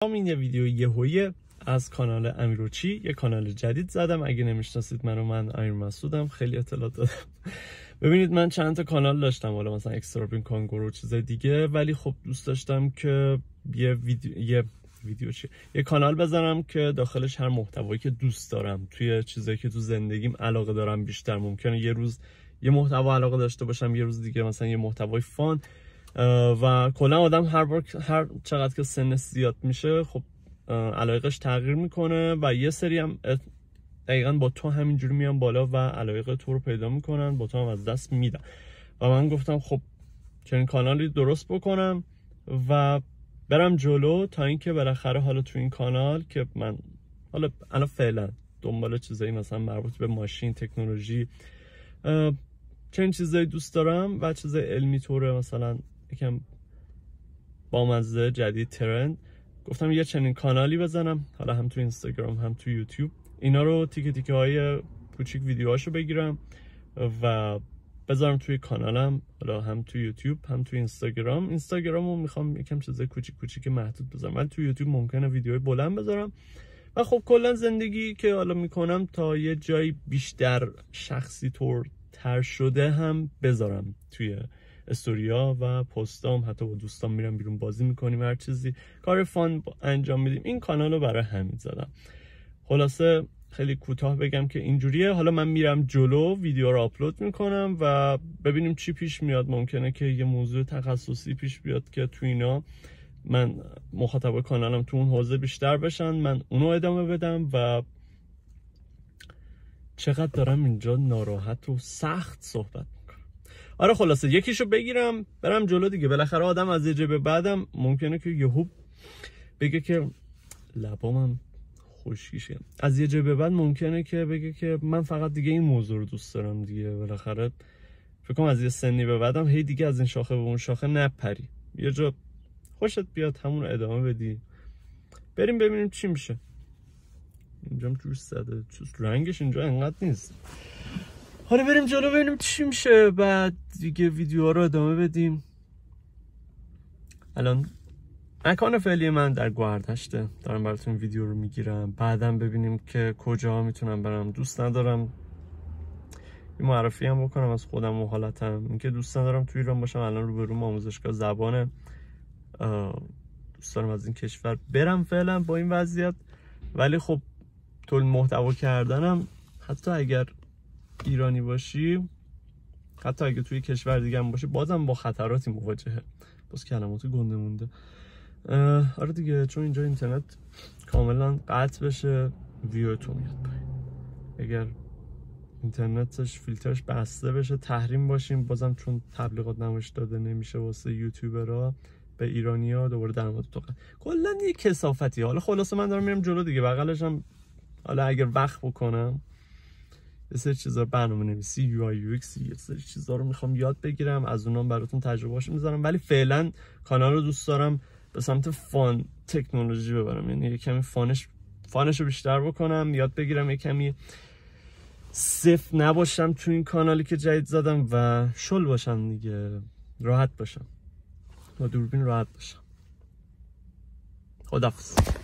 این یه ویدیو یهویی از کانال امیروچی، یه کانال جدید زدم. اگه نمیشناسید من امیر مسعودم، خیلی اطلاعات دادم. ببینید من چند تا کانال داشتم، حالا مثلا اکسترا کانگورو و چیزای دیگه، ولی خب دوست داشتم که یه کانال بزنم که داخلش هر محتوایی که دوست دارم، توی چیزایی که تو زندگیم علاقه دارم بیشتر، ممکنه یه روز یه محتوا علاقه داشته باشم، یه روز دیگه مثلا یه محتوای فان، و کلا آدم هر چقدر که سنش زیاد میشه خب علایقش تغییر میکنه و یه سری هم دقیقاً با تو همینجوری میان بالا و علایق تو رو پیدا میکنن، با تو هم از دست میدن. و من گفتم خب چنین کانالی درست بکنم و برم جلو تا اینکه بالاخره حالا تو این کانال که من حالا الان فعلا دنبال چیزایی مثلا مربوط به ماشین، تکنولوژی، چنین چیزایی دوست دارم و چیزای علمی طوره، مثلا یکم بامزه، جدید، ترند. گفتم یه چنین کانالی بزنم، حالا هم تو اینستاگرام هم تو یوتیوب، اینا رو تیکه تیکه های کوچیک ویدیوهاشو بگیرم و بذارم توی کانالم، حالا هم تو یوتیوب هم تو اینستاگرامو میخوام یکم چیزای کوچیک کوچیک محدود بذارم، ولی تو یوتیوب ممکنه ویدیوهای بلند بذارم. و خب کلا زندگی که حالا میکنم تا یه جایی بیشتر شخصی طور تر شده هم بذارم توی استوریا و پستام، حتی با دوستان میرم بیرون بازی میکنیم، هر چیزی کار فان انجام میدیم. این کانال رو برای همین زدم. خلاصه خیلی کوتاه بگم که اینجوریه. حالا من میرم جلو، ویدیو رو آپلود میکنم و ببینیم چی پیش میاد. ممکنه که یه موضوع تخصصی پیش بیاد که تو اینا من مخاطب کانالم تو اون حوزه بیشتر بشن، من اونو ادامه بدم. و چقدر دارم اینجا ناراحت و سخت صحبت میکنم. آره خلاصه یکیشو بگیرم برم جلو دیگه. بالاخره آدم از یه جای به بعدم ممکنه که یهو بگه که لبامم خشکیشه، از یه جای به بعد ممکنه که بگه که من فقط دیگه این موضوع رو دوست دارم دیگه. بالاخره فکر کنم از یه سنی به بعدم هی دیگه از این شاخه به اون شاخه نپری، یه جا خوشت بیاد همون رو ادامه بدی. بریم ببینیم چی میشه. اینجام جوش زده، رنگش اینجا انقدر نیست. حالا بریم جلو ببینیم چی میشه، بعد دیگه ویدیوها رو ادامه بدیم. الان مکان فعلی من در گوهردشته، دارم براتون ویدیو رو میگیرم. بعدم ببینیم که کجا میتونم برم. دوست ندارم یه معرفی هم بکنم از خودم و حالتم، اینکه دوست ندارم تو ایران باشم. الان روبروم آموزشگاه زبانه، دوست دارم از این کشور برم فعلا با این وضعیت. ولی خب تولید محتوا کردنم، حتی اگر ایرانی باشی، حتی اگر توی کشور دیگه هم باشی، بازم با خطراتی مواجهه. باز کلمات گنده مونده. آره دیگه، چون اینجا اینترنت کاملا قطع بشه ویو تو میاد پایین. اگر اینترنتش فیلترش بسته بشه، تحریم باشیم، بازم چون تبلیغات نمایش داده نمیشه واسه یوتیوبرها به ایرانی‌ها، دوباره درآمد تو کلا یه کثافتی. حالا خلاصه من دارم میرم جلو دیگه. بغلش هم حالا اگر وقت بکنم یه سری چیزا برنامه‌نویسی، یو آی یو ایکس، یه سری چیزا رو میخوام یاد بگیرم، از اونام براتون تجربه‌اشو میذارم. ولی فعلا کانال رو دوست دارم به سمت فان تکنولوژی ببرم، یعنی یه کمی فانش رو بیشتر بکنم، یاد بگیرم، یه کمی صفر نباشم تو این کانالی که جدید زدم و شل باشم دیگه، راحت باشم، با دوربین راحت باشم. خداحافظ.